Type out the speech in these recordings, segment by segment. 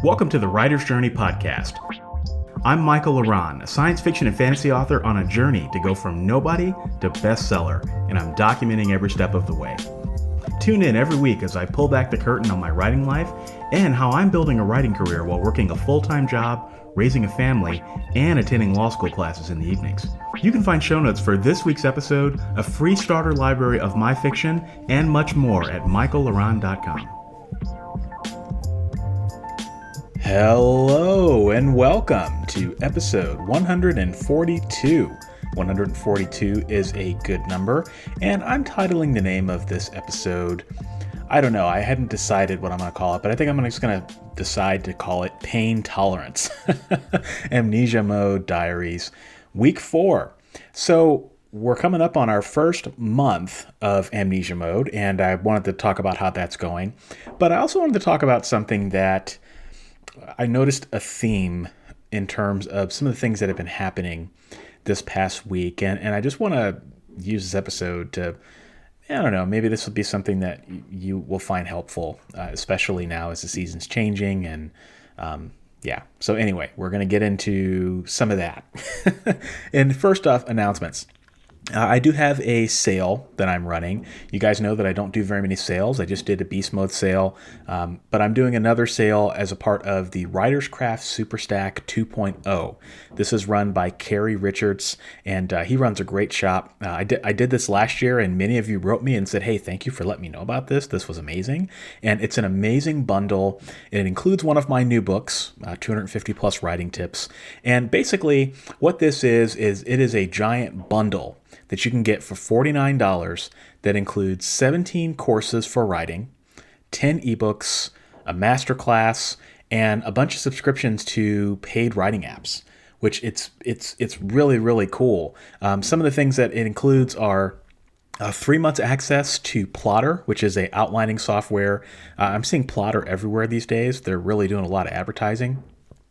Welcome to the Writer's Journey podcast. I'm Michael Laran, a science fiction and fantasy author on a journey to go from nobody to bestseller, and I'm documenting every step of the way. Tune in every week as I pull back the curtain on my writing life and how I'm building a writing career while working a full-time job, raising a family, and attending law school classes in the evenings. You can find show notes for this week's episode, a free starter library of my fiction, and much more at michaellaran.com. Hello and welcome to episode 142. 142 is a good number, and I'm titling the name of this episode, I don't know, I hadn't decided what I'm going to call it, but I think I'm just going to decide to call it Pain Tolerance. Amnesia Mode Diaries, Week 4. So we're coming up on our first month of Amnesia Mode, and I wanted to talk about how that's going, but I also wanted to talk about something that I noticed a theme in terms of some of the things that have been happening this past week. And I just want to use this episode to, I don't know, maybe this will be something that you will find helpful, especially now as the season's changing. And so anyway, we're going to get into some of that. And first off, announcements. I do have a sale that I'm running. You guys know that I don't do very many sales. I just did a Beast Mode sale, but I'm doing another sale as a part of the Writer's Craft Superstack 2.0. This is run by Kerry Richards, and he runs a great shop. I did this last year, and many of you wrote me and said, hey, thank you for letting me know about this. This was amazing. And it's an amazing bundle. It includes one of my new books, 250 plus writing tips. And basically what this is it is a giant bundle that you can get for $49 that includes 17 courses for writing, 10 ebooks, a masterclass, and a bunch of subscriptions to paid writing apps, which it's really, really cool. Some of the things that it includes are 3 months access to Plotter, which is a outlining software. I'm seeing Plotter everywhere these days. They're really doing a lot of advertising.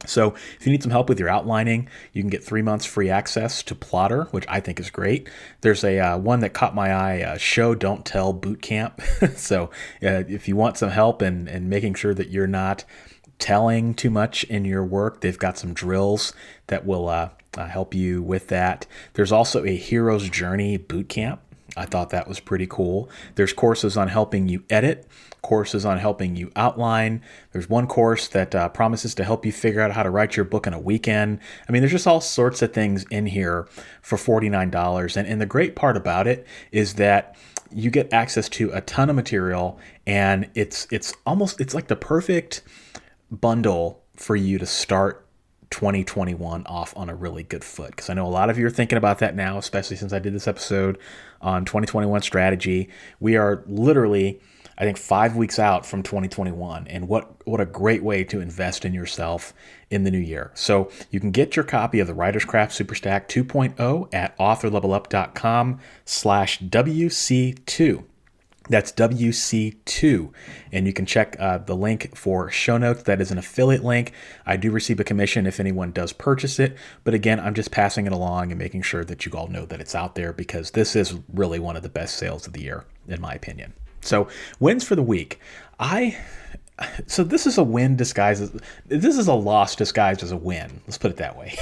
So if you need some help with your outlining, you can get 3 months free access to Plotter, which I think is great. There's a one that caught my eye, Show Don't Tell Bootcamp. So if you want some help in making sure that you're not telling too much in your work, they've got some drills that will help you with that. There's also a Hero's Journey Bootcamp. I thought that was pretty cool. There's courses on helping you edit, courses on helping you outline. There's one course that promises to help you figure out how to write your book in a weekend. I mean, there's just all sorts of things in here for $49. And the great part about it is that you get access to a ton of material, and it's like the perfect bundle for you to start 2021 off on a really good foot, because I know a lot of you are thinking about that now, especially since I did this episode on 2021 strategy. We are literally, I think, 5 weeks out from 2021, and what a great way to invest in yourself in the new year. So you can get your copy of the Writer's Craft Superstack 2.0 at authorlevelup.com/WC2. That's WC2. And you can check the link for show notes. That is an affiliate link. I do receive a commission if anyone does purchase it. But again, I'm just passing it along and making sure that you all know that it's out there, because this is really one of the best sales of the year, in my opinion. So wins for the week. So this is a win disguised as, this is a loss disguised as a win. Let's put it that way.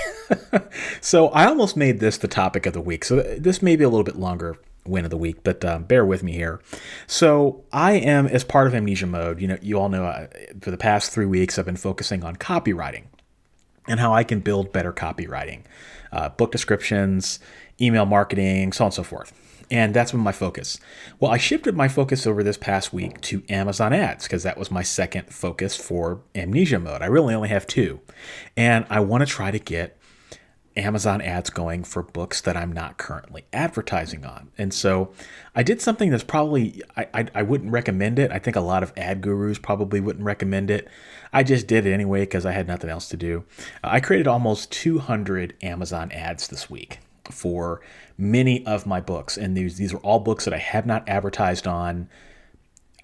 So I almost made this the topic of the week. So this may be a little bit longer win of the week, but bear with me here. So I am, as part of Amnesia Mode, you all know for the past 3 weeks, I've been focusing on copywriting and how I can build better copywriting, book descriptions, email marketing, so on and so forth. And that's been my focus. Well, I shifted my focus over this past week to Amazon ads, because that was my second focus for Amnesia Mode. I really only have 2. And I want to try to get Amazon ads going for books that I'm not currently advertising on. And so I did something that's probably, I wouldn't recommend it. I think a lot of ad gurus probably wouldn't recommend it. I just did it anyway because I had nothing else to do. I created almost 200 Amazon ads this week for many of my books. And these are all books that I have not advertised on.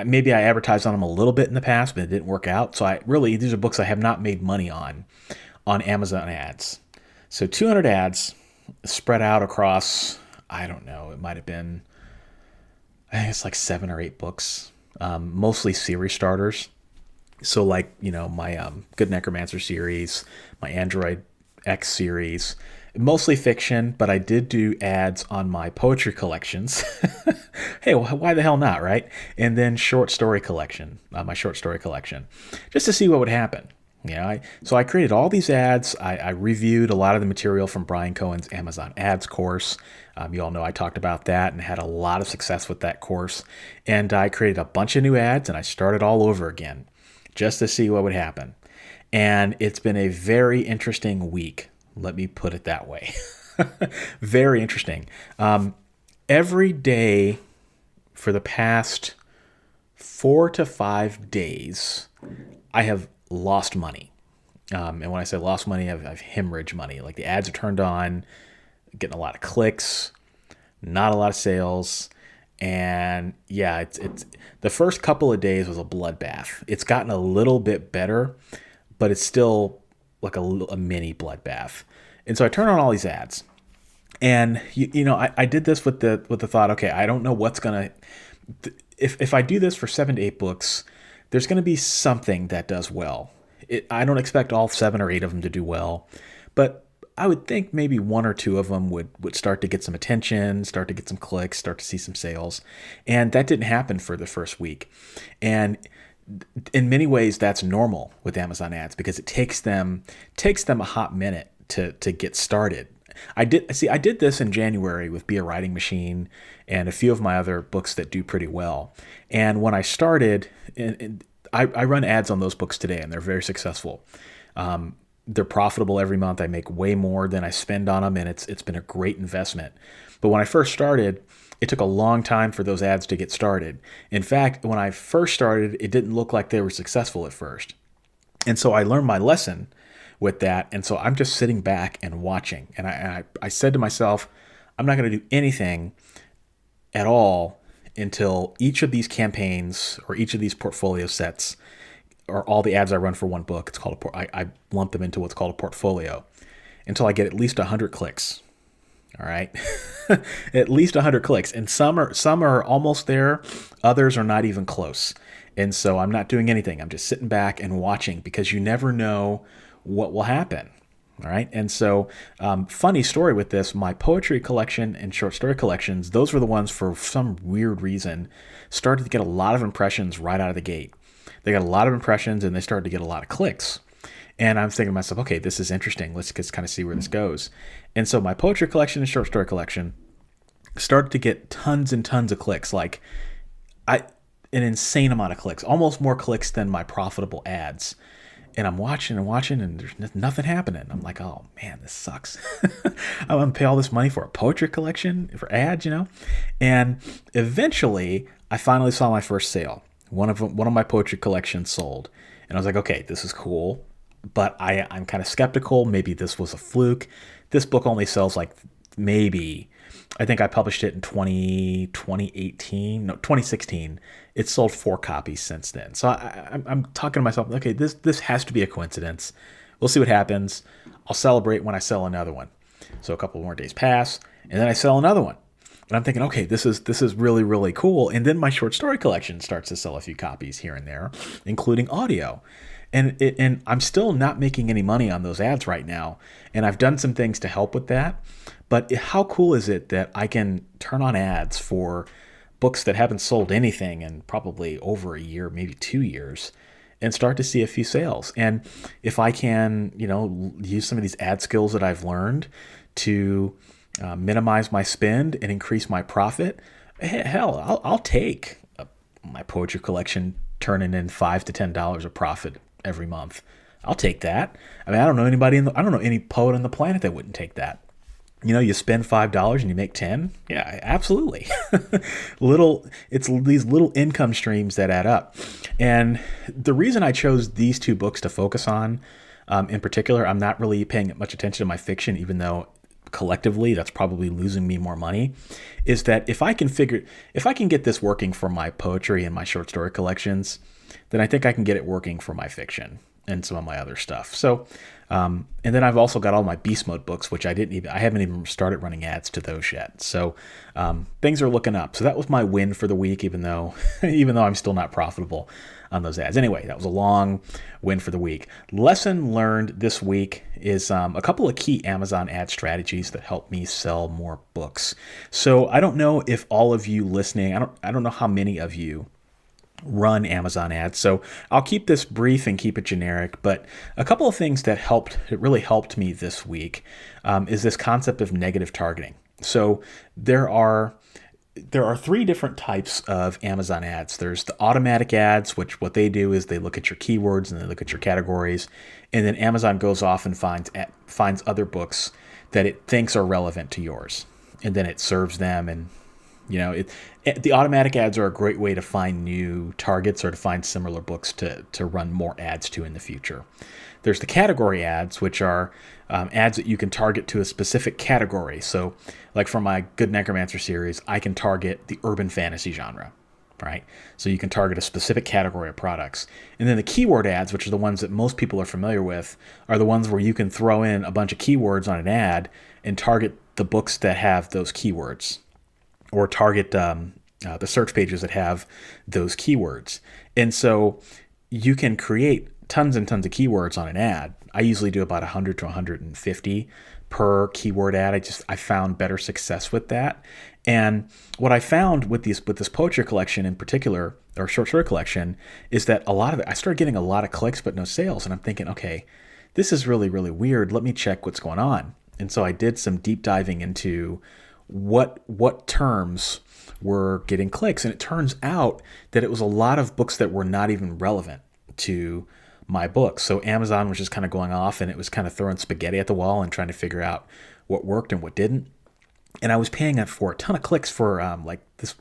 Maybe I advertised on them a little bit in the past, but it didn't work out. So these are books I have not made money on Amazon ads. So 200 ads spread out across, I don't know, it might have been, I think it's like 7 or 8 books, mostly series starters. So like, my Good Necromancer series, my Android X series, mostly fiction, but I did do ads on my poetry collections. Hey, why the hell not, right? And then short story collection, my short story collection, just to see what would happen. So I created all these ads. I reviewed a lot of the material from Brian Cohen's Amazon Ads course. You all know I talked about that and had a lot of success with that course. And I created a bunch of new ads and I started all over again just to see what would happen. And it's been a very interesting week. Let me put it that way. Very interesting. Every day for the past 4 to 5 days, I have lost money. And when I say lost money, I've hemorrhaged money. Like the ads are turned on, getting a lot of clicks, not a lot of sales. And yeah, it's the first couple of days was a bloodbath. It's gotten a little bit better, but it's still like a mini bloodbath. And so I turn on all these ads, and I did this with the thought, okay, I don't know what's gonna, if I do this for 7 to 8 books, there's gonna be something that does well. I don't expect all 7 or 8 of them to do well, but I would think maybe 1 or 2 of them would start to get some attention, start to get some clicks, start to see some sales. And that didn't happen for the first week. And in many ways, that's normal with Amazon ads because it takes them a hot minute to get started. I did this in January with Be a Writing Machine and a few of my other books that do pretty well. And when I started, I run ads on those books today, and they're very successful. They're profitable every month. I make way more than I spend on them, and it's been a great investment. But when I first started, it took a long time for those ads to get started. In fact, when I first started, it didn't look like they were successful at first. And so I learned my lesson with that. And so I'm just sitting back and watching. And I said to myself, I'm not going to do anything at all until each of these campaigns or each of these portfolio sets or all the ads I run for one book, it's called I lump them into what's called a portfolio, until I get at least 100 clicks. All right, at least 100 clicks, and some are almost there, others are not even close. And so I'm not doing anything. I'm just sitting back and watching because you never know what will happen. All right, and so funny story with this: my poetry collection and short story collections, those were the ones for some weird reason started to get a lot of impressions right out of the gate. They got a lot of impressions and they started to get a lot of clicks. And I'm thinking to myself, okay, this is interesting. Let's just kind of see where this goes. And so my poetry collection and short story collection started to get tons and tons of clicks, like an insane amount of clicks, almost more clicks than my profitable ads. And I'm watching and there's nothing happening. I'm like, oh man, this sucks. I'm going to pay all this money for a poetry collection, for ads, And eventually I finally saw my first sale. One of my poetry collections sold. And I was like, okay, this is cool. But I'm kind of skeptical. Maybe this was a fluke. This book only sells like maybe, I think I published it in 2016. It's sold 4 copies since then. So I'm talking to myself, okay, this has to be a coincidence. We'll see what happens. I'll celebrate when I sell another one. So a couple more days pass, and then I sell another one. And I'm thinking, okay, this is really, really cool. And then my short story collection starts to sell a few copies here and there, including audio. And I'm still not making any money on those ads right now. And I've done some things to help with that. But how cool is it that I can turn on ads for books that haven't sold anything in probably over a year, maybe 2 years, and start to see a few sales? And if I can, use some of these ad skills that I've learned to minimize my spend and increase my profit, hell, I'll take my poetry collection turning in $5 to $10 of profit every month. I'll take that. I mean, I don't know any poet on the planet that wouldn't take that. You spend $5 and you make 10. Yeah, absolutely. It's these little income streams that add up. And the reason I chose these 2 books to focus on, in particular, I'm not really paying much attention to my fiction, even though collectively that's probably losing me more money, is that if I can get this working for my poetry and my short story collections, then I think I can get it working for my fiction and some of my other stuff. So, and then I've also got all my beast mode books, which I haven't even started running ads to those yet. So, things are looking up. So that was my win for the week, even though I'm still not profitable. on those ads. Anyway, that was a long win for the week. Lesson learned this week is a couple of key Amazon ad strategies that help me sell more books. So I don't know if all of you listening, I don't know how many of you run Amazon ads. So I'll keep this brief and keep it generic, but a couple of things that really helped me this week is this concept of negative targeting. So there are three different types of Amazon ads. There's the automatic ads, which what they do is they look at your keywords and they look at your categories, and then Amazon goes off and finds other books that it thinks are relevant to yours, and then it serves them. And the automatic ads are a great way to find new targets or to find similar books to run more ads to in the future. There's the category ads, which are ads that you can target to a specific category. So like for my Good Necromancer series, I can target the urban fantasy genre, right? So you can target a specific category of products. And then the keyword ads, which are the ones that most people are familiar with, are the ones where you can throw in a bunch of keywords on an ad and target the books that have those keywords, or target the search pages that have those keywords. And so you can create tons and tons of keywords on an ad. I usually do about 100 to 150 per keyword ad. I found better success with that. And what I found with this poetry collection in particular, or short story collection, is that a lot of it, I started getting a lot of clicks but no sales. And I'm thinking, okay, this is really, really weird. Let me check what's going on. And so I did some deep diving into what terms were getting clicks. And it turns out that it was a lot of books that were not even relevant to my book. So Amazon was just kind of going off and it was kind of throwing spaghetti at the wall and trying to figure out what worked and what didn't. And I was paying for a ton of clicks for this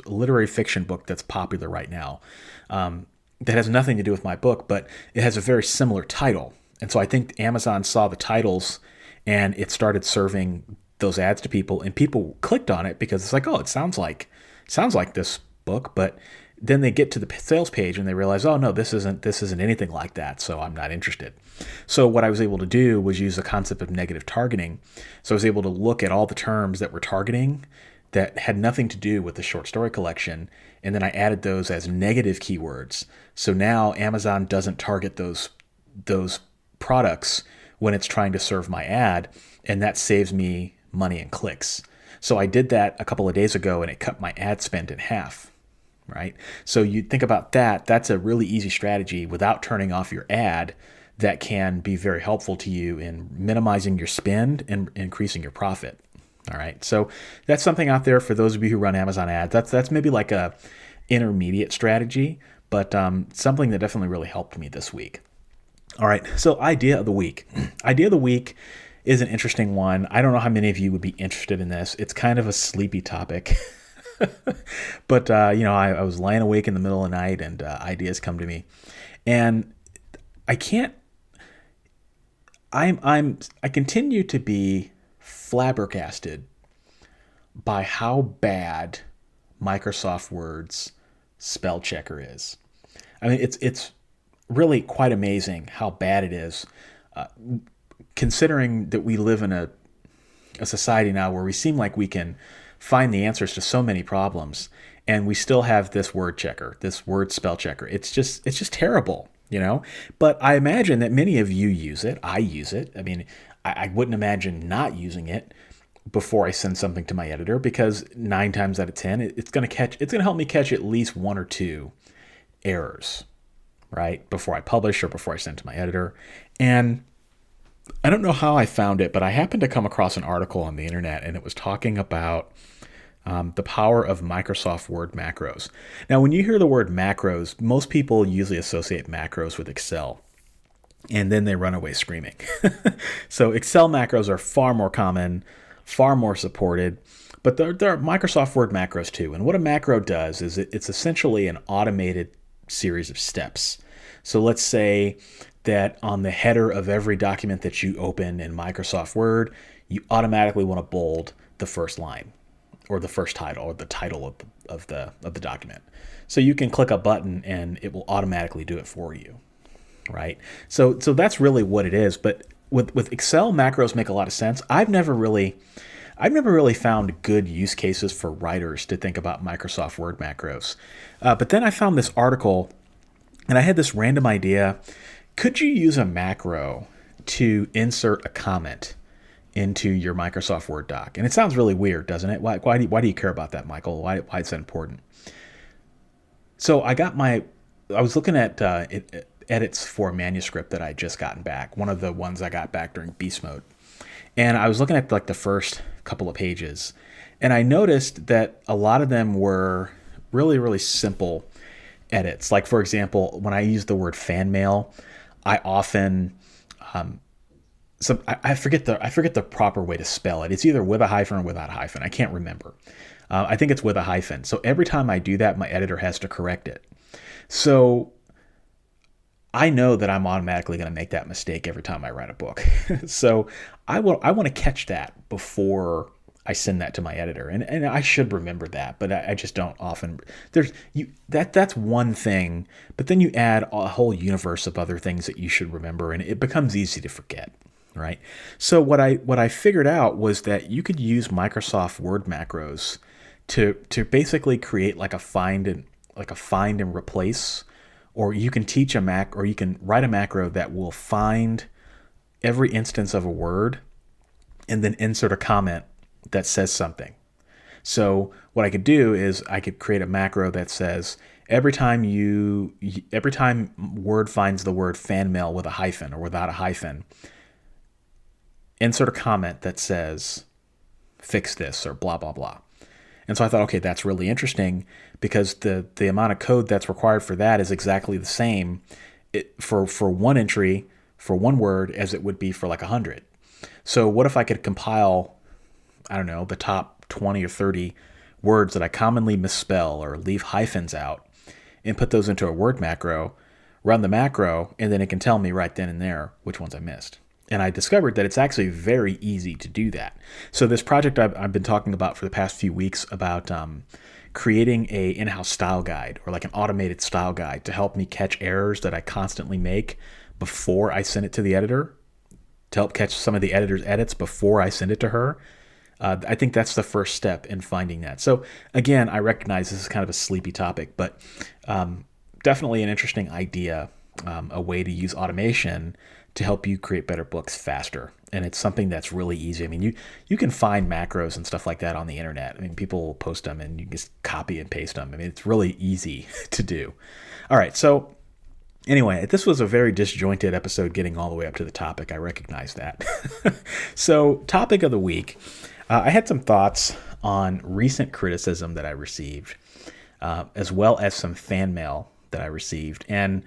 literary fiction book that's popular right now that has nothing to do with my book, but it has a very similar title. And so I think Amazon saw the titles and it started serving those ads to people, and people clicked on it because it's like, oh, it sounds like this book, but then they get to the sales page and they realize, oh no, this isn't anything like that, so I'm not interested. So what I was able to do was use the concept of negative targeting. So I was able to look at all the terms that we're targeting that had nothing to do with the short story collection, and then I added those as negative keywords. So now Amazon doesn't target those products when it's trying to serve my ad, and that saves me money and clicks. So I did that a couple of days ago and it cut my ad spend in half, right? So you think about that, that's a really easy strategy without turning off your ad that can be very helpful to you in minimizing your spend and increasing your profit. All right. So that's something out there for those of you who run Amazon ads. That's maybe like a intermediate strategy, but something that definitely really helped me this week. All right. So idea of the week. Idea of the week is an interesting one. I don't know how many of you would be interested in this. It's kind of a sleepy topic. But, I was lying awake in the middle of the night and ideas come to me. And I continue to be flabbergasted by how bad Microsoft Word's spell checker is. I mean, it's really quite amazing how bad it is. Considering that we live in a society now where we seem like we can find the answers to so many problems, and we still have this word checker, this word spell checker. It's just terrible, But I imagine that many of you use it. I use it. I mean, I wouldn't imagine not using it before I send something to my editor, because 9 times out of 10, it's going to help me catch at least 1 or 2 errors, right, before I publish or before I send to my editor. And I don't know how I found it, but I happened to come across an article on the internet, and it was talking about the power of Microsoft Word macros. Now, when you hear the word macros, most people usually associate macros with Excel, and then they run away screaming. So Excel macros are far more common, far more supported, but there are Microsoft Word macros too. And what a macro does is it's essentially an automated series of steps. So let's say that on the header of every document that you open in Microsoft Word, you automatically want to bold the first line or the first title or the title of the document. So you can click a button and it will automatically do it for you, right? So that's really what it is. But with Excel, macros make a lot of sense. I've never really found good use cases for writers to think about Microsoft Word macros. But then I found this article And I had this random idea. Could you use a macro to insert a comment into your Microsoft Word doc? And it sounds really weird, doesn't it? Why do you care about that, Michael? Why is that important? So I was looking at edits for a manuscript that I just gotten back, one of the ones I got back during beast mode. And I was looking at like the first couple of pages, and I noticed that a lot of them were really, really simple edits. Like, for example, when I use the word fan mail, I often I forget the proper way to spell it. It's either with a hyphen or without a hyphen. I can't remember. I think it's with a hyphen. So every time I do that, my editor has to correct it. So I know that I'm automatically going to make that mistake every time I write a book. So I want to catch that before I send that to my editor, and I should remember that, but I just don't often. That's one thing, but then you add a whole universe of other things that you should remember, and it becomes easy to forget, right? So what I figured out was that you could use Microsoft Word macros to basically create like a find and replace, or you can teach or you can write a macro that will find every instance of a word and then insert a comment that says something. So what I could do is I could create a macro that says every time Word finds the word fan mail with a hyphen or without a hyphen, insert a comment that says fix this or blah blah blah. And so I thought, okay, that's really interesting because the amount of code that's required for that is exactly the same for one entry for one word as it would be for like 100. So what if I could compile, I don't know, the top 20 or 30 words that I commonly misspell or leave hyphens out and put those into a Word macro, run the macro, and then it can tell me right then and there which ones I missed. And I discovered that it's actually very easy to do that. So this project I've been talking about for the past few weeks about creating a in-house style guide or like an automated style guide to help me catch errors that I constantly make before I send it to the editor, to help catch some of the editor's edits before I send it to her. I think that's the first step in finding that. So again, I recognize this is kind of a sleepy topic, but definitely an interesting idea, a way to use automation to help you create better books faster. And it's something that's really easy. I mean, you can find macros and stuff like that on the internet. I mean, people will post them and you can just copy and paste them. I mean, it's really easy to do. All right. So anyway, this was a very disjointed episode getting all the way up to the topic. I recognize that. So topic of the week. I had some thoughts on recent criticism that I received, as well as some fan mail that I received, and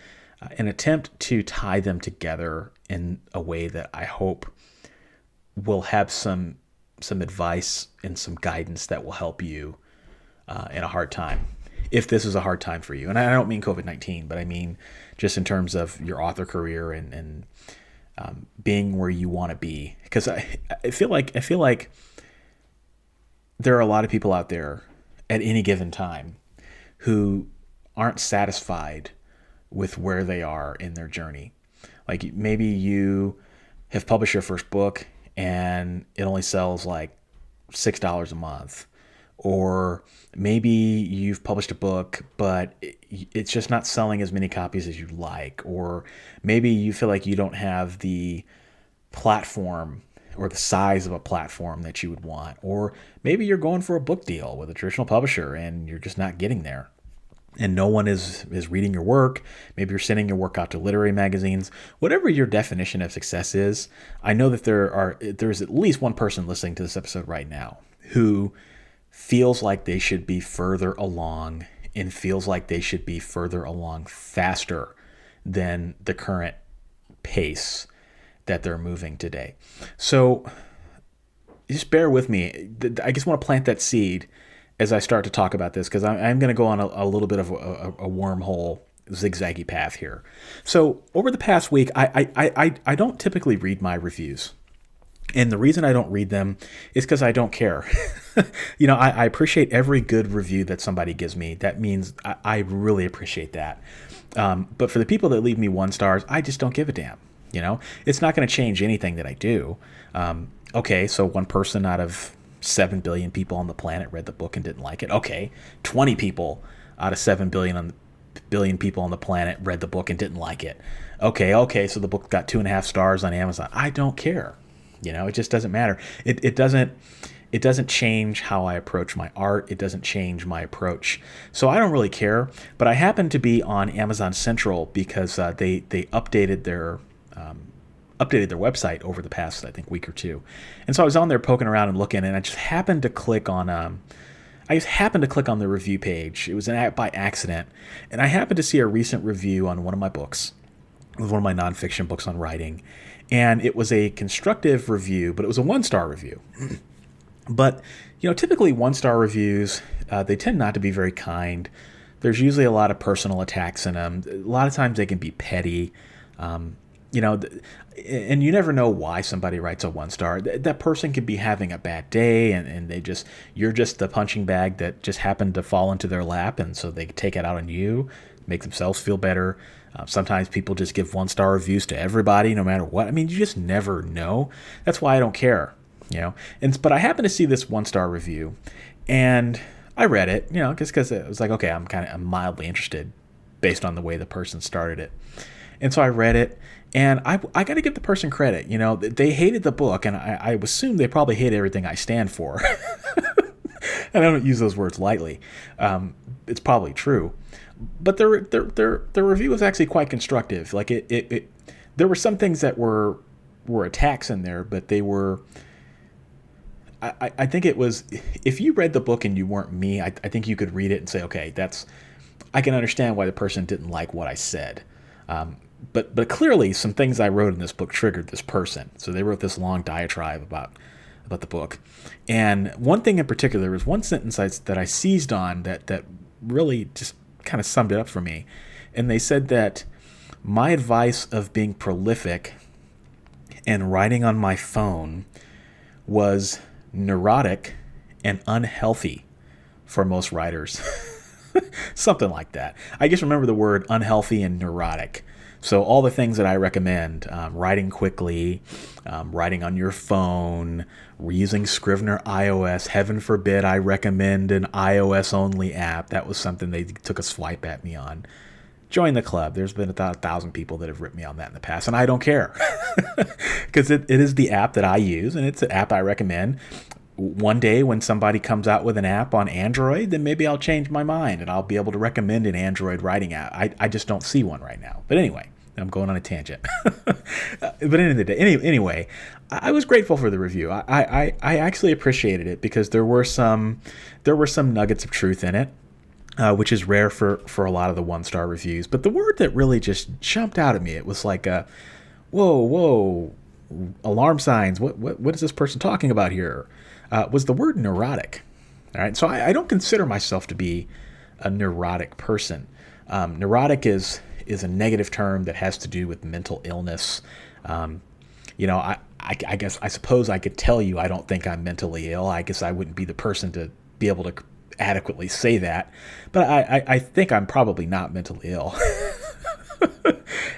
an attempt to tie them together in a way that I hope will have some advice and some guidance that will help you in a hard time, if this is a hard time for you. And I don't mean COVID-19, but I mean just in terms of your author career and being where you want to be. Because I feel like there are a lot of people out there at any given time who aren't satisfied with where they are in their journey. Like maybe you have published your first book and it only sells like $6 a month. Or maybe you've published a book, but it's just not selling as many copies as you'd like. Or maybe you feel like you don't have the platform or the size of a platform that you would want. Or maybe you're going for a book deal with a traditional publisher and you're just not getting there. And no one is reading your work. Maybe you're sending your work out to literary magazines. Whatever your definition of success is, I know that there's at least one person listening to this episode right now who feels like they should be further along and feels like they should be further along faster than the current pace that they're moving today. So just bear with me. I just want to plant that seed as I start to talk about this, because I'm going to go on a little bit of a wormhole, zigzaggy path here. So over the past week, I don't typically read my reviews. And the reason I don't read them is because I don't care. I appreciate every good review that somebody gives me. That means I really appreciate that. But for the people that leave me 1 stars, I just don't give a damn. It's not going to change anything that I do. Okay, so one person out of 7 billion people on the planet read the book and didn't like it. Okay, 20 people out of 7 billion billion people on the planet read the book and didn't like it. Okay, so the book got 2.5 stars on Amazon. I don't care. It just doesn't matter. It doesn't change how I approach my art. It doesn't change my approach. So I don't really care. But I happen to be on Amazon Central because they updated their website over the past, I think, week or two. And so I was on there poking around and looking, and I just happened to click on the review page. It was by accident, and I happened to see a recent review on one of my books. It was one of my nonfiction books on writing, and it was a constructive review, but it was a 1-star review. But typically 1-star reviews, they tend not to be very kind. There's usually a lot of personal attacks in them. A lot of times they can be petty. And you never know why somebody writes a 1-star. That person could be having a bad day, and you're just the punching bag that just happened to fall into their lap, and so they take it out on you, make themselves feel better. Sometimes people just give 1-star reviews to everybody, no matter what. I mean, you just never know. That's why I don't care, But I happened to see this 1-star review, and I read it, just because it was like, okay, I'm mildly interested based on the way the person started it. And so I read it, and I got to give the person credit. They hated the book, and I assume they probably hate everything I stand for. And I don't use those words lightly. It's probably true. But their review was actually quite constructive. Like there were some things that were attacks in there, but they were. I think it was, if you read the book and you weren't me, I think you could read it and say, okay, I can understand why the person didn't like what I said. But clearly some things I wrote in this book triggered this person. So they wrote this long diatribe about the book. And one thing in particular was one sentence that I seized on that really just kind of summed it up for me. And they said that my advice of being prolific and writing on my phone was neurotic and unhealthy for most writers. Something like that. I just remember the word unhealthy and neurotic. So all the things that I recommend, writing quickly, writing on your phone, using Scrivener iOS. Heaven forbid I recommend an iOS-only app. That was something they took a swipe at me on. Join the club. There's been about 1,000 people that have ripped me on that in the past, and I don't care. Because it is the app that I use, and it's an app I recommend. One day when somebody comes out with an app on Android, then maybe I'll change my mind and I'll be able to recommend an Android writing app. I just don't see one right now. But anyway, I'm going on a tangent. But at the end of the day, anyway, I was grateful for the review. I actually appreciated it because there were some nuggets of truth in it, which is rare for a lot of the 1-star reviews. But the word that really just jumped out at me, it was like whoa, alarm signs. What is this person talking about here? Was the word neurotic. All right, so I don't consider myself to be a neurotic person. Neurotic is a negative term that has to do with mental illness. I suppose I could tell you I don't think I'm mentally ill. I guess I wouldn't be the person to be able to adequately say that. But I think I'm probably not mentally ill.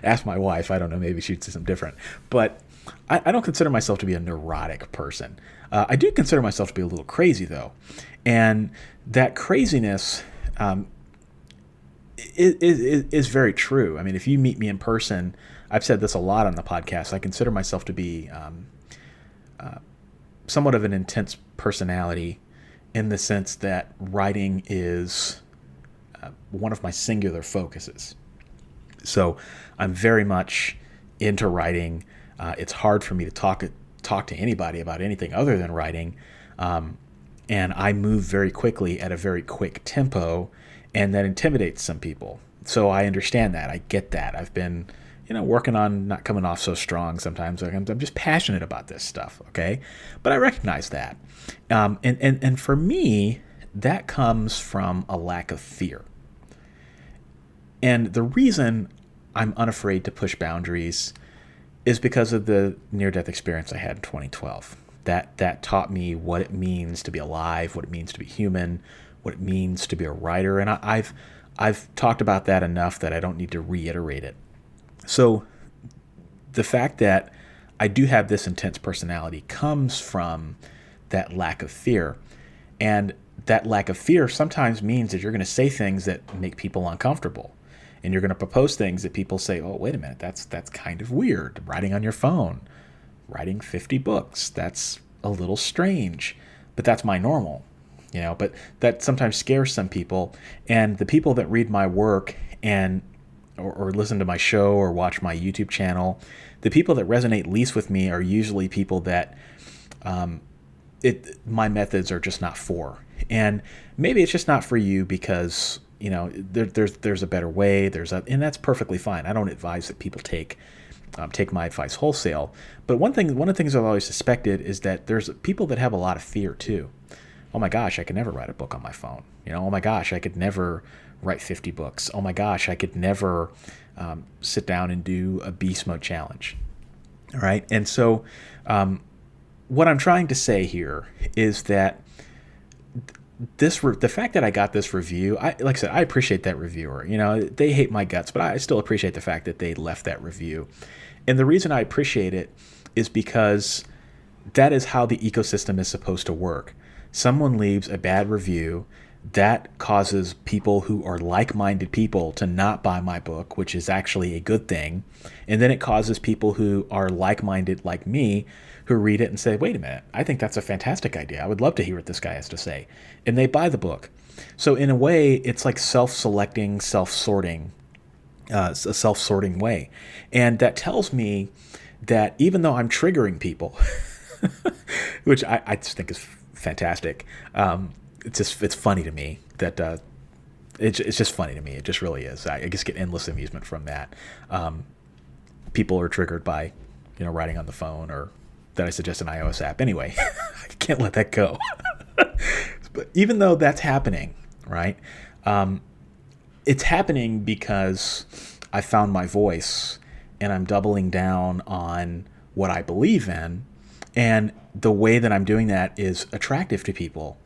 Ask my wife. I don't know. Maybe she'd say something different. But I don't consider myself to be a neurotic person. I do consider myself to be a little crazy, though. And that craziness is very true. I mean, if you meet me in person, I've said this a lot on the podcast, I consider myself to be somewhat of an intense personality in the sense that writing is one of my singular focuses. So I'm very much into writing. It's hard for me to talk to anybody about anything other than writing. And I move very quickly at a very quick tempo, and that intimidates some people. So I understand that. I get that. I've been, working on not coming off so strong sometimes. I'm just passionate about this stuff, okay? But I recognize that. And for me, that comes from a lack of fear. And the reason I'm unafraid to push boundaries is because of the near-death experience I had in 2012. That taught me what it means to be alive, what it means to be human, what it means to be a writer. And I've talked about that enough that I don't need to reiterate it. So the fact that I do have this intense personality comes from that lack of fear. And that lack of fear sometimes means that you're going to say things that make people uncomfortable. and you're going to propose things that people say, oh, wait a minute, that's kind of weird. Writing on your phone, writing 50 books, that's a little strange, but that's my normal. But that sometimes scares some people, and the people that read my work and or listen to my show or watch my YouTube channel, the people that resonate least with me are usually people that my methods are just not for. And maybe it's just not for you because there's a better way. And that's perfectly fine. I don't advise that people take my advice wholesale. But one of the things I've always suspected is that there's people that have a lot of fear too. Oh my gosh, I could never write a book on my phone. Oh my gosh, I could never write 50 books. Oh my gosh, I could never sit down and do a beast mode challenge. All right. And so what I'm trying to say here is that the fact that I got this review, like I said, I appreciate that reviewer. They hate my guts, but I still appreciate the fact that they left that review. And the reason I appreciate it is because that is how the ecosystem is supposed to work. Someone leaves a bad review that causes people who are like-minded people to not buy my book, which is actually a good thing. And then it causes people who are like-minded like me who read it and say, wait a minute, I think that's a fantastic idea. I would love to hear what this guy has to say. And they buy the book. So in a way, it's like self-selecting, self-sorting, a self-sorting way. And that tells me that even though I'm triggering people, which I just think is fantastic, it's funny to me that it's just funny to me. It just really is. I just get endless amusement from that. People are triggered by, writing on the phone, or that I suggest an iOS app. Anyway, I can't let that go. But even though that's happening, right? It's happening because I found my voice and I'm doubling down on what I believe in. And the way that I'm doing that is attractive to people.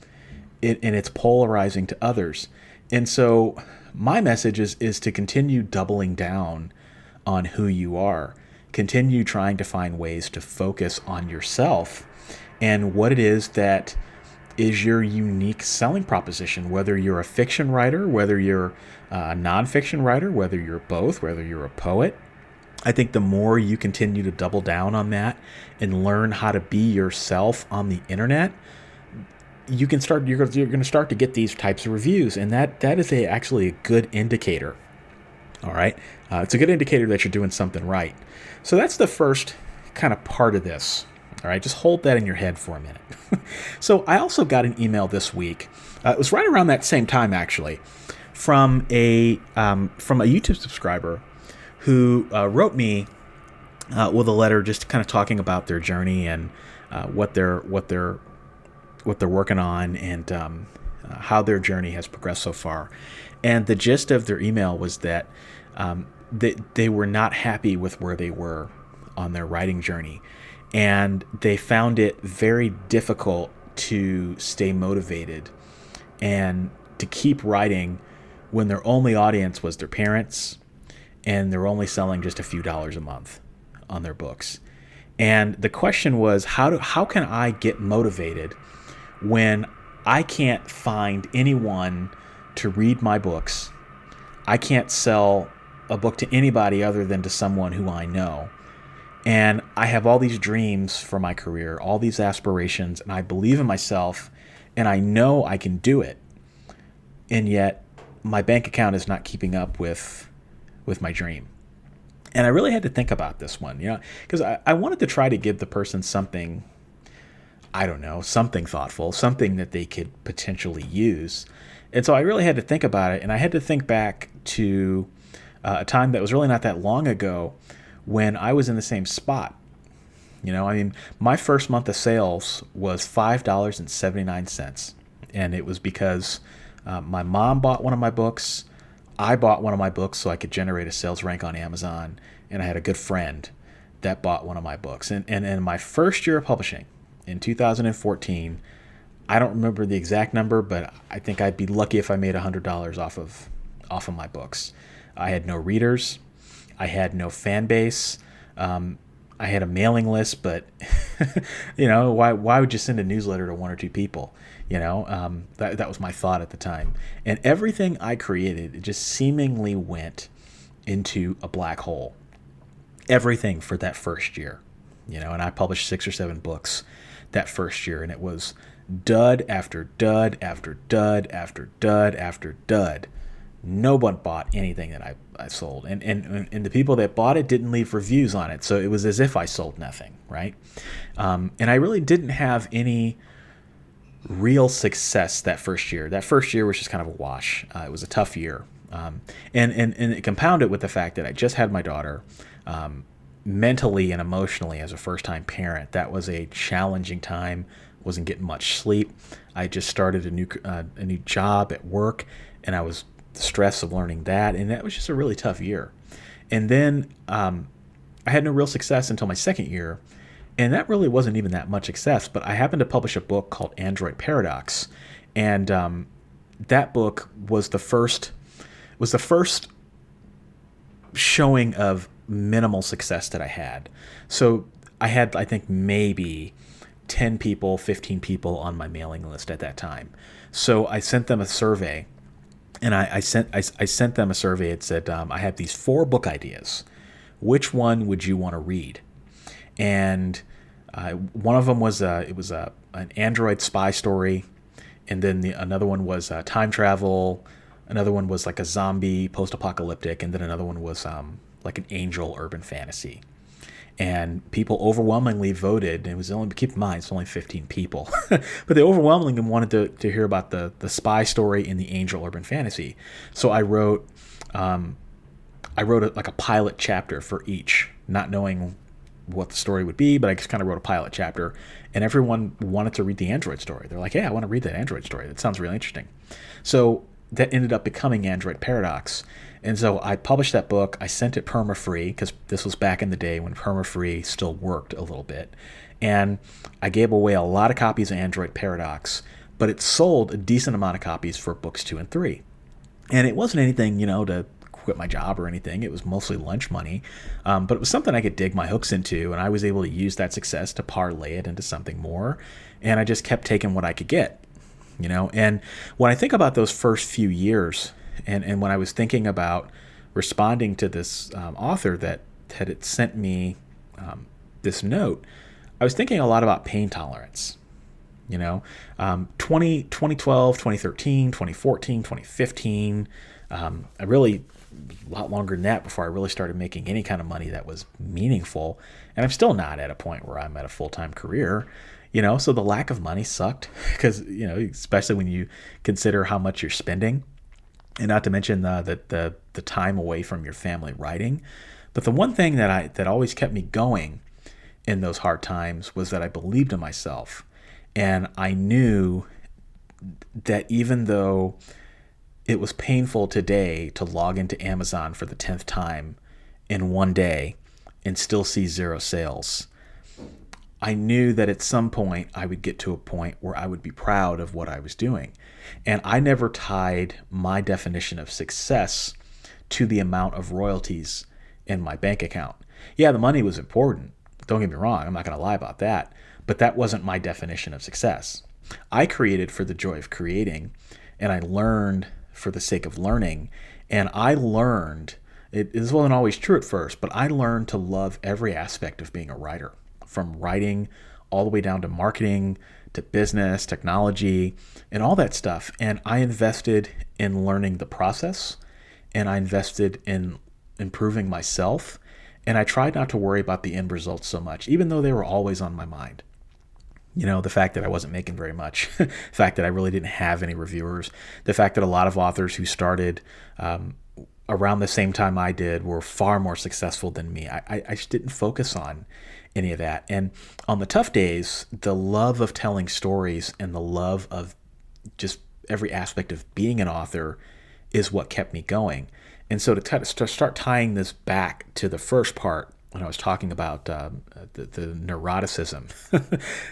And it's polarizing to others. And so my message is to continue doubling down on who you are. Continue trying to find ways to focus on yourself and what it is that is your unique selling proposition, whether you're a fiction writer, whether you're a nonfiction writer, whether you're both, whether you're a poet. I think the more you continue to double down on that and learn how to be yourself on the internet, you're going to start to get these types of reviews, and that is actually a good indicator. All right, it's a good indicator that you're doing something right. So that's the first kind of part of this. All right, just hold that in your head for a minute. So I also got an email this week. It was right around that same time, actually, from a YouTube subscriber who wrote me with a letter, just kind of talking about their journey and what they're working on, and how their journey has progressed so far. And the gist of their email was that they were not happy with where they were on their writing journey, and they found it very difficult to stay motivated and to keep writing when their only audience was their parents, and they're only selling just a few dollars a month on their books. And the question was, how can I get motivated when I can't find anyone to read my books? I can't sell a book to anybody other than to someone who I know. And I have all these dreams for my career, all these aspirations, and I believe in myself, and I know I can do it. And yet my bank account is not keeping up with my dream. And I really had to think about this one, because I wanted to try to give the person something, I don't know, something thoughtful, something that they could potentially use. And so I really had to think about it, and I had to think back to a time that was really not that long ago when I was in the same spot. My first month of sales was $5.79, and it was because my mom bought one of my books, I bought one of my books so I could generate a sales rank on Amazon, and I had a good friend that bought one of my books. And in my first year of publishing, in 2014, I don't remember the exact number, but I think I'd be lucky if I made $100 off of my books. I had no readers. I had no fan base. I had a mailing list, but why would you send a newsletter to one or two people? That was my thought at the time. And everything I created, it just seemingly went into a black hole. Everything for that first year, and I published 6 or 7 books that first year, and it was dud after dud after dud after dud after dud. No one bought anything that I sold, and the people that bought it didn't leave reviews on it, so it was as if I sold nothing, right? And I really didn't have any real success that first year. That first year was just kind of a wash. It was a tough year, and it compounded with the fact that I just had my daughter. Mentally and emotionally, as a first-time parent, that was a challenging time. Wasn't getting much sleep. I just started a new job at work, and I was the stress of learning that, and that was just a really tough year. And then I had no real success until my second year, and that really wasn't even that much success. But I happened to publish a book called Android Paradox, and that book was the first showing of minimal success that I had. So I had, I think, maybe 10 people, 15 people on my mailing list at that time. So I sent them a survey, and I sent them a survey. It said, I have these 4 book ideas. Which one would you want to read? And one of them was an Android spy story, and then another one was time travel. Another one was like a zombie post-apocalyptic, and then another one was like an angel urban fantasy. And people overwhelmingly voted, and it was only, keep in mind, it's only 15 people, but they overwhelmingly wanted to hear about the spy story and the angel urban fantasy. So I wrote like a pilot chapter for each, not knowing what the story would be, but I just kind of wrote a pilot chapter, and everyone wanted to read the Android story. They're like, "Hey, I want to read that Android story. That sounds really interesting." So that ended up becoming Android Paradox. And so I published that book. I sent it perma-free, because this was back in the day when perma-free still worked a little bit. And I gave away a lot of copies of Android Paradox, but it sold a decent amount of copies for books 2 and 3. And it wasn't anything, to quit my job or anything. It was mostly lunch money. But it was something I could dig my hooks into, and I was able to use that success to parlay it into something more. And I just kept taking what I could get. And when I think about those first few years, and when I was thinking about responding to this author that had sent me this note, I was thinking a lot about pain tolerance. 2012, 2013, 2014, 2015, I really, a lot longer than that before I really started making any kind of money that was meaningful. And I'm still not at a point where I'm at a full-time career. So the lack of money sucked, because, especially when you consider how much you're spending, and not to mention the time away from your family writing. But the one thing that always kept me going in those hard times was that I believed in myself. And I knew that even though it was painful today to log into Amazon for the 10th time in one day and still see 0 sales, I knew that at some point I would get to a point where I would be proud of what I was doing. And I never tied my definition of success to the amount of royalties in my bank account. Yeah, the money was important. Don't get me wrong. I'm not going to lie about that. But that wasn't my definition of success. I created for the joy of creating, and I learned for the sake of learning. And I learned, this wasn't always true at first, but I learned to love every aspect of being a writer. From writing all the way down to marketing, to business, technology, and all that stuff. And I invested in learning the process, and I invested in improving myself. And I tried not to worry about the end results so much, even though they were always on my mind. The fact that I wasn't making very much, the fact that I really didn't have any reviewers, the fact that a lot of authors who started around the same time I did were far more successful than me. I just didn't focus on any of that. And on the tough days, the love of telling stories and the love of just every aspect of being an author is what kept me going. And so to start tying this back to the first part, when I was talking about the neuroticism,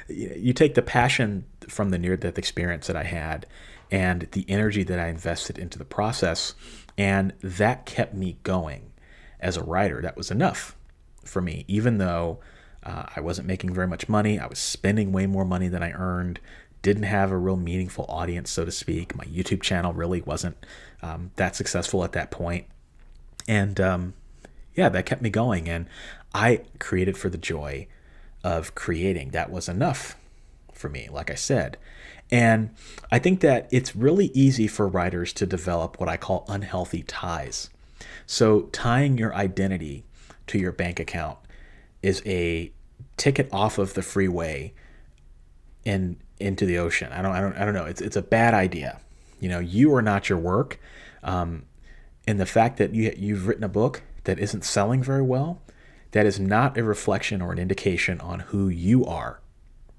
you take the passion from the near-death experience that I had and the energy that I invested into the process, and that kept me going as a writer. That was enough for me, even though I wasn't making very much money. I was spending way more money than I earned, didn't have a real meaningful audience, so to speak. My YouTube channel really wasn't that successful at that point. And yeah, that kept me going. And I created for the joy of creating. That was enough for me, like I said. And I think that it's really easy for writers to develop what I call unhealthy ties. So tying your identity to your bank account is a ticket off of the freeway and into the ocean. I don't know. It's a bad idea. You are not your work. And the fact that you've written a book that isn't selling very well, that is not a reflection or an indication on who you are.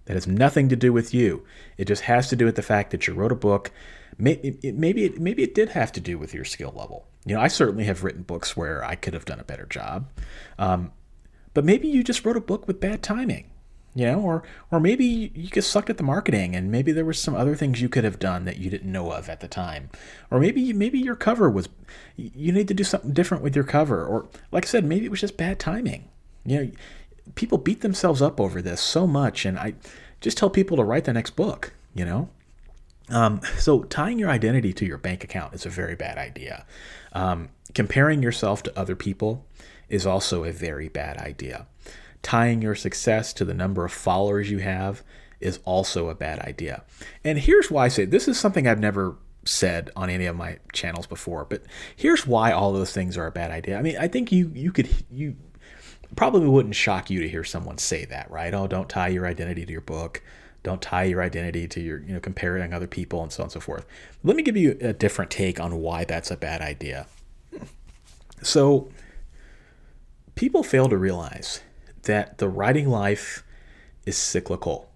That has nothing to do with you. It just has to do with the fact that you wrote a book. Maybe it did have to do with your skill level. I certainly have written books where I could have done a better job. But maybe you just wrote a book with bad timing, or maybe you get sucked at the marketing, and maybe there were some other things you could have done that you didn't know of at the time. Or maybe your cover was, you need to do something different with your cover. Or like I said, maybe it was just bad timing. People beat themselves up over this so much, and I just tell people to write the next book, So tying your identity to your bank account is a very bad idea. Comparing yourself to other people is also a very bad idea. Tying your success to the number of followers you have is also a bad idea. And here's why I say this is something I've never said on any of my channels before, but here's why all those things are a bad idea. I mean, I think you probably wouldn't shock you to hear someone say that, right? Oh, don't tie your identity to your book. Don't tie your identity to your, comparing other people and so on and so forth. Let me give you a different take on why that's a bad idea. So people fail to realize that the writing life is cyclical.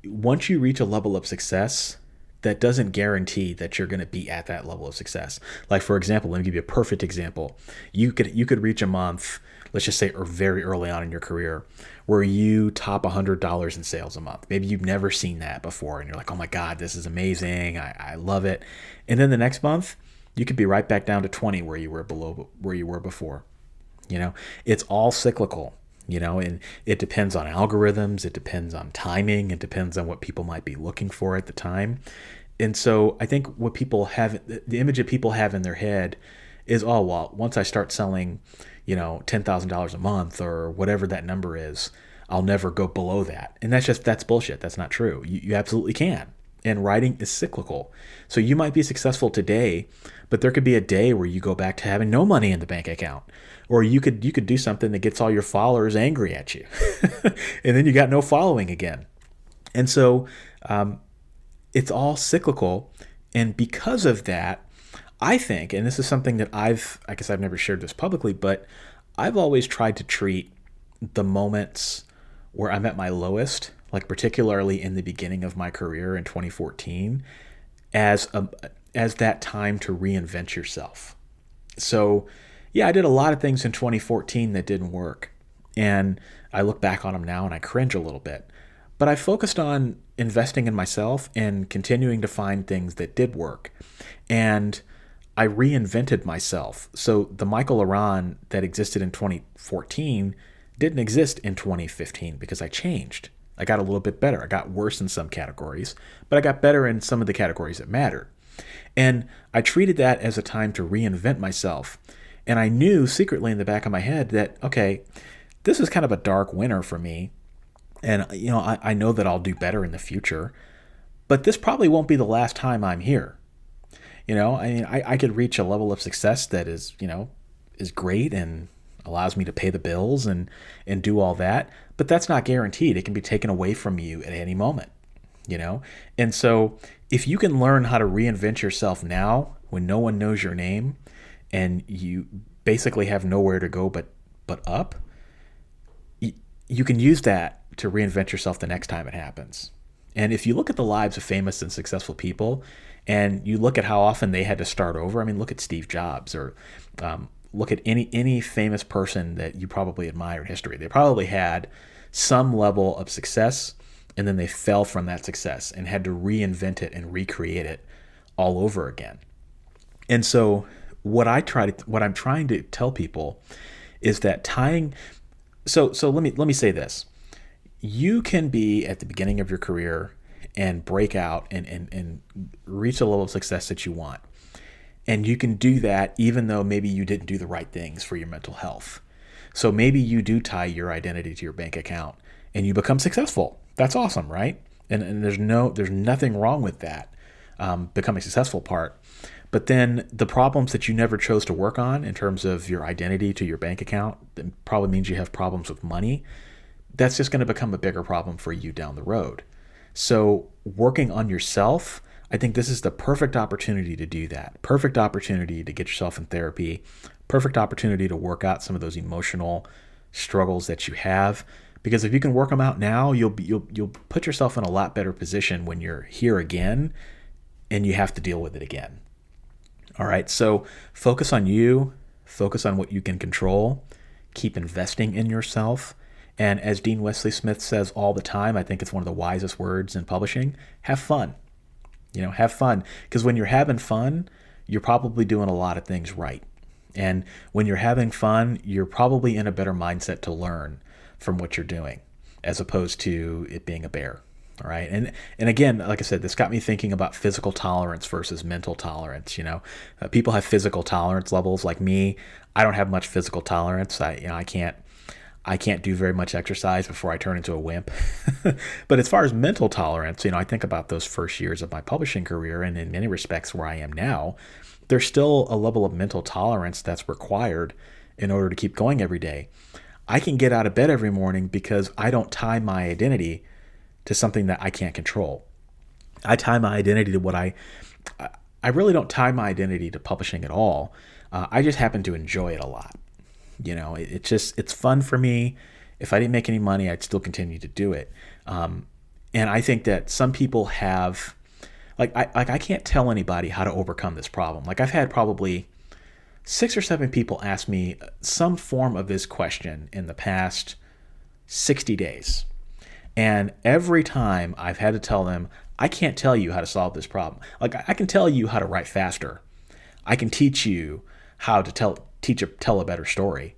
Once you reach a level of success, that doesn't guarantee that you're going to be at that level of success. Like, for example, let me give you a perfect example. You could reach a month, let's just say, or very early on in your career, where you top $100 in sales a month. Maybe you've never seen that before, and you're like, oh my God, this is amazing. I love it. And then the next month, you could be right back down to 20 where you were before. It's all cyclical. And it depends on algorithms, it depends on timing, it depends on what people might be looking for at the time. And so I think what people have, the image that people have in their head is, oh, well, once I start selling, $10,000 a month or whatever that number is, I'll never go below that. And that's bullshit. That's not true. You absolutely can. And writing is cyclical. So you might be successful today, but there could be a day where you go back to having no money in the bank account. Or you could do something that gets all your followers angry at you. And then you got no following again. And so it's all cyclical. And because of that, I think, and this is something that I guess I've never shared this publicly, but I've always tried to treat the moments where I'm at my lowest, like particularly in the beginning of my career in 2014, as that time to reinvent yourself. So yeah, I did a lot of things in 2014 that didn't work. And I look back on them now and I cringe a little bit. But I focused on investing in myself and continuing to find things that did work. And I reinvented myself. So the Michael Aran that existed in 2014 didn't exist in 2015 because I changed. I got a little bit better. I got worse in some categories, but I got better in some of the categories that matter. And I treated that as a time to reinvent myself. And I knew secretly in the back of my head that, okay, this is kind of a dark winter for me. And, I know that I'll do better in the future, but this probably won't be the last time I'm here. I could reach a level of success that is great and allows me to pay the bills and do all that. But that's not guaranteed. It can be taken away from you at any moment, And so if you can learn how to reinvent yourself now when no one knows your name, and you basically have nowhere to go but up, you can use that to reinvent yourself the next time it happens. And if you look at the lives of famous and successful people, and you look at how often they had to start over, I mean, look at Steve Jobs, or look at any famous person that you probably admire in history. They probably had some level of success, and then they fell from that success and had to reinvent it and recreate it all over again. And so what I'm trying to tell people is that tying. So let me say this: you can be at the beginning of your career and break out and reach the level of success that you want, And you can do that even though maybe you didn't do the right things for your mental health. So maybe you do tie your identity to your bank account and you become successful. That's awesome, right? And there's nothing wrong with that, becoming successful part. But then the problems that you never chose to work on in terms of your identity to your bank account, that probably means you have problems with money. That's just going to become a bigger problem for you down the road. So working on yourself, I think this is the perfect opportunity to do that. Perfect opportunity to get yourself in therapy. Perfect opportunity to work out some of those emotional struggles that you have. Because if you can work them out now, you'll put yourself in a lot better position when you're here again and you have to deal with it again. All right, so focus on you, focus on what you can control, keep investing in yourself. And as Dean Wesley Smith says all the time, I think it's one of the wisest words in publishing, have fun. Have fun. Because when you're having fun, you're probably doing a lot of things right. And when you're having fun, you're probably in a better mindset to learn from what you're doing, as opposed to it being a bear. All right. And again, like I said, this got me thinking about physical tolerance versus mental tolerance. People have physical tolerance levels like me. I don't have much physical tolerance. I can't do very much exercise before I turn into a wimp. But as far as mental tolerance, I think about those first years of my publishing career, and in many respects where I am now, there's still a level of mental tolerance that's required in order to keep going every day. I can get out of bed every morning because I don't tie my identity to something that I can't control. I tie my identity to I really don't tie my identity to publishing at all. I just happen to enjoy it a lot. It's fun for me. If I didn't make any money, I'd still continue to do it. And I think that some people have, I can't tell anybody how to overcome this problem. I've had probably 6 or 7 people ask me some form of this question in the past 60 days. And every time I've had to tell them, I can't tell you how to solve this problem. I can tell you how to write faster. I can teach you how to tell a better story.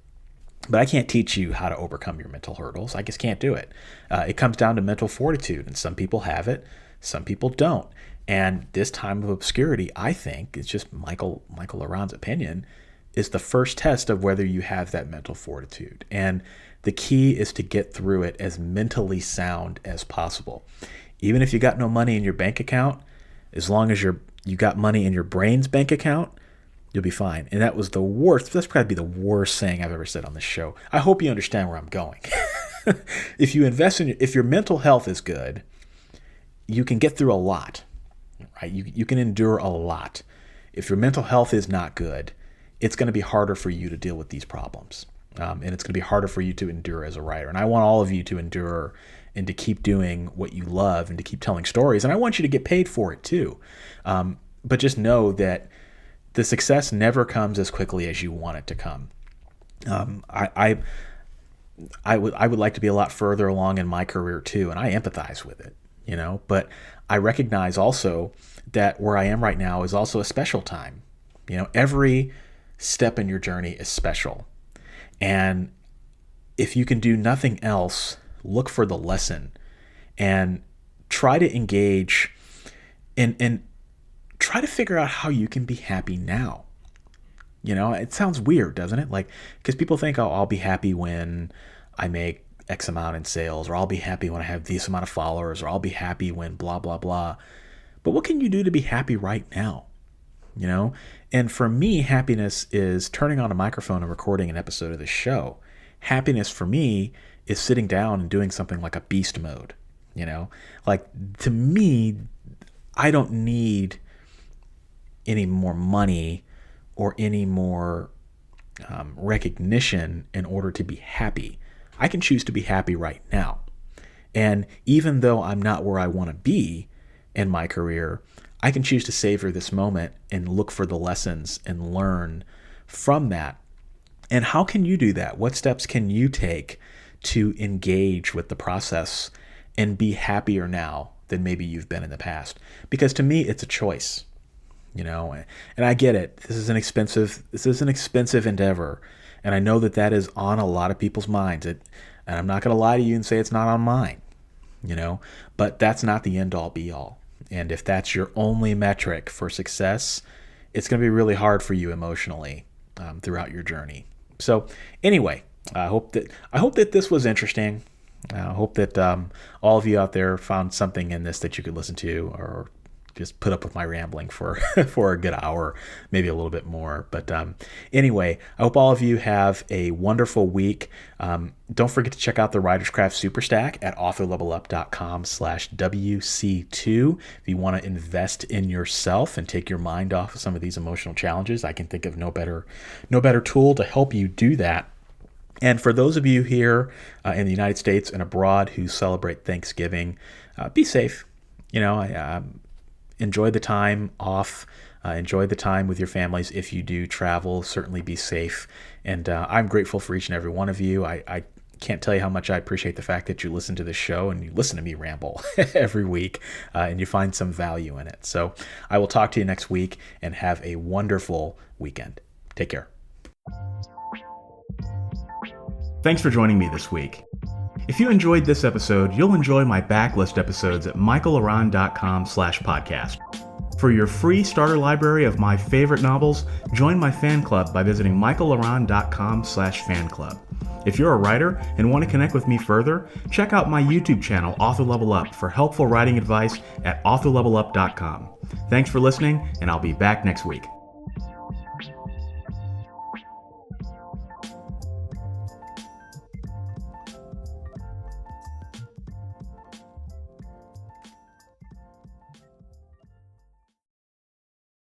But I can't teach you how to overcome your mental hurdles. I just can't do it. It comes down to mental fortitude, and some people have it, some people don't. And this time of obscurity, I think, it's just Michael Laron's opinion, is the first test of whether you have that mental fortitude. And the key is to get through it as mentally sound as possible. Even if you got no money in your bank account, as long as you got money in your brain's bank account, you'll be fine. And that was the worst. That's probably the worst saying I've ever said on this show. I hope you understand where I'm going. If you invest if your mental health is good, you can get through a lot, right? You can endure a lot. If your mental health is not good, it's going to be harder for you to deal with these problems. And it's going to be harder for you to endure as a writer. And I want all of you to endure and to keep doing what you love and to keep telling stories. And I want you to get paid for it too. But just know that the success never comes as quickly as you want it to come. I would like to be a lot further along in my career too, and I empathize with it, But I recognize also that where I am right now is also a special time. Every step in your journey is special. And if you can do nothing else, look for the lesson and try to engage and try to figure out how you can be happy now. It sounds weird, doesn't it? Because people think, oh, I'll be happy when I make X amount in sales, or I'll be happy when I have this amount of followers, or I'll be happy when blah, blah, blah. But what can you do to be happy right now? And for me, happiness is turning on a microphone and recording an episode of this show. Happiness for me is sitting down and doing something like a beast mode. To me, I don't need any more money or any more recognition in order to be happy. I can choose to be happy right now. And even though I'm not where I want to be in my career, I can choose to savor this moment and look for the lessons and learn from that. And how can you do that? What steps can you take to engage with the process and be happier now than maybe you've been in the past? Because to me, it's a choice, and I get it. This is an expensive endeavor. And I know that is on a lot of people's minds. And I'm not going to lie to you and say it's not on mine, but that's not the end all be all. And if that's your only metric for success, it's going to be really hard for you emotionally throughout your journey. So anyway, I hope that this was interesting. I hope that all of you out there found something in this that you could listen to, or just put up with my rambling for for a good hour, maybe a little bit more. But anyway, I hope all of you have a wonderful week. Don't forget to check out the Writer's Craft Superstack at authorlevelup.com/WC2 if you want to invest in yourself and take your mind off of some of these emotional challenges. I can think of no better tool to help you do that. And for those of you here in the United States and abroad who celebrate Thanksgiving, be safe. Enjoy the time off. Enjoy the time with your families. If you do travel, certainly be safe. And I'm grateful for each and every one of you. I can't tell you how much I appreciate the fact that you listen to this show and you listen to me ramble every week and you find some value in it. So I will talk to you next week, and have a wonderful weekend. Take care. Thanks for joining me this week. If you enjoyed this episode, you'll enjoy my backlist episodes at michaelaran.com/podcast. For your free starter library of my favorite novels, join my fan club by visiting michaelaran.com/fanclub. If you're a writer and want to connect with me further, check out my YouTube channel, Author Level Up, for helpful writing advice at authorlevelup.com. Thanks for listening, and I'll be back next week.